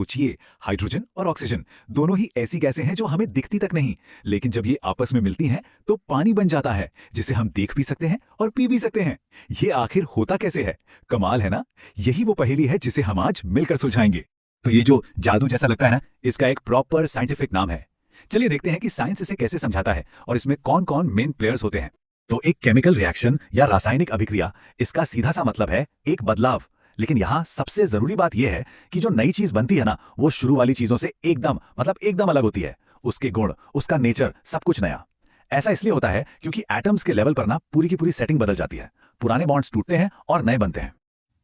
पूछिए, हाइड्रोजन और ऑक्सीजन दोनों ही ऐसी गैसें हैं जो हमें दिखती तक नहीं, लेकिन जब ये आपस में मिलती हैं तो पानी बन जाता है, जिसे हम देख भी सकते हैं और पी भी सकते हैं। ये आखिर होता कैसे है? कमाल है ना? यही वो पहेली है जिसे हम आज मिलकर सुलझाएंगे। तो ये जो जादू जैसा लगता है ना, इसका एक प्रॉपर साइंटिफिक नाम है। चलिए देखते हैं कि साइंस इसे कैसे समझाता है और इसमें कौन कौन मेन प्लेयर्स होते हैं। तो एक केमिकल रिएक्शन या रासायनिक अभिक्रिया, इसका सीधा सा मतलब है एक बदलाव। लेकिन यहाँ सबसे जरूरी बात यह है कि जो नई चीज बनती है ना, वो शुरू वाली चीजों से एकदम अलग होती है। उसके गुण, उसका नेचर, सब कुछ नया। ऐसा इसलिए होता है क्योंकि एटम्स के लेवल पर ना पूरी की पूरी सेटिंग बदल जाती है। पुराने बॉन्ड्स टूटते हैं और नए बनते हैं।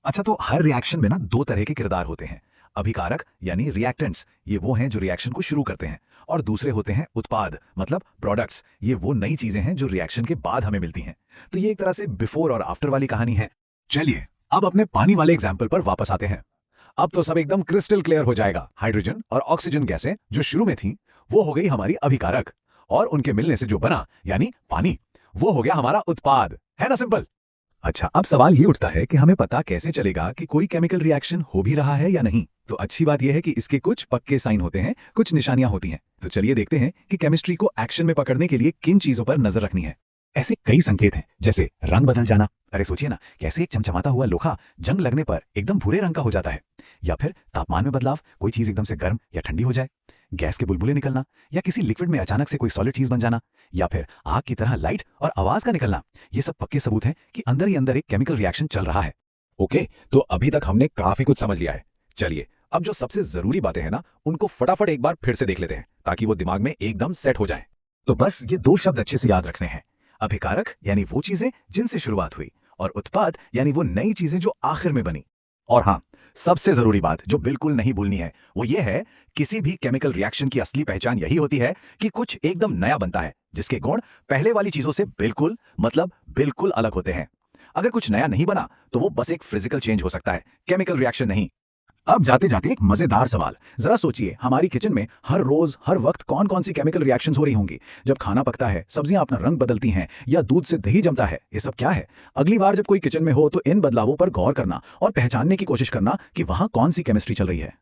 अच्छा, तो हर रिएक्शन में ना दो तरह के किरदार होते हैं। अभिकारक यानी रिएक्टेंट्स, ये वो हैं जो रिएक्शन को शुरू करते हैं, और दूसरे होते हैं उत्पाद मतलब प्रोडक्ट्स, ये वो नई चीजें हैं जो रिएक्शन के बाद हमें मिलती हैं। तो ये एक तरह से बिफोर और आफ्टर वाली कहानी है। चलिए अब अपने पानी वाले एग्जाम्पल पर वापस आते हैं। अब तो सब एकदम क्रिस्टल क्लियर हो जाएगा। हाइड्रोजन और ऑक्सीजन गैसें जो शुरू में थी, वो हो गई हमारी अभिकारक, और उनके मिलने से जो बना यानी पानी, वो हो गया हमारा उत्पाद। है ना सिंपल? अच्छा, अब सवाल ये उठता है कि हमें पता कैसे चलेगा कि कोई केमिकल रिएक्शन हो भी रहा है या नहीं। तो अच्छी बात यह है कि इसके कुछ पक्के साइन होते हैं, कुछ निशानियां होती हैं। तो चलिए देखते हैं कि केमिस्ट्री को एक्शन में पकड़ने के लिए किन चीजों पर नजर रखनी है। ऐसे कई संकेत हैं, जैसे रंग बदल जाना। अरे सोचिए ना, कैसे एक चमचमाता हुआ लोहा जंग लगने पर एकदम भूरे रंग का हो जाता है। या फिर तापमान में बदलाव, कोई चीज एकदम से गर्म या ठंडी हो जाए। गैस के बुलबुले निकलना, या किसी लिक्विड में अचानक से कोई सॉलिड चीज बन जाना, या फिर आग की तरह लाइट और आवाज का निकलना। ये सब पक्के सबूत हैं कि अंदर ही अंदर एक केमिकल रिएक्शन चल रहा है। ओके, तो अभी तक हमने काफी कुछ समझ लिया है। चलिए अब जो सबसे जरूरी बातें हैं ना, उनको फटाफट एक बार फिर से देख लेते हैं, ताकि वो दिमाग में एकदम सेट हो जाए। तो बस ये दो शब्द अच्छे से याद रखने हैं। अभिकारक यानी वो चीजें जिनसे शुरुआत हुई, और उत्पाद यानी वो नई चीजें जो आखिर में बनी। और हाँ, सबसे जरूरी बात जो बिल्कुल नहीं भूलनी है, वो ये है, किसी भी केमिकल रिएक्शन की असली पहचान यही होती है कि कुछ एकदम नया बनता है, जिसके गुण पहले वाली चीजों से बिल्कुल अलग होते हैं। अगर कुछ नया नहीं बना तो वो बस एक फिजिकल चेंज हो सकता है, केमिकल रिएक्शन नहीं। अब जाते जाते एक मजेदार सवाल, जरा सोचिए, हमारी किचन में हर रोज हर वक्त कौन कौन सी केमिकल रिएक्शंस हो रही होंगी। जब खाना पकता है, सब्जियां अपना रंग बदलती हैं, या दूध से दही जमता है, ये सब क्या है? अगली बार जब कोई किचन में हो तो इन बदलावों पर गौर करना और पहचानने की कोशिश करना कि वहां कौन सी केमिस्ट्री चल रही है।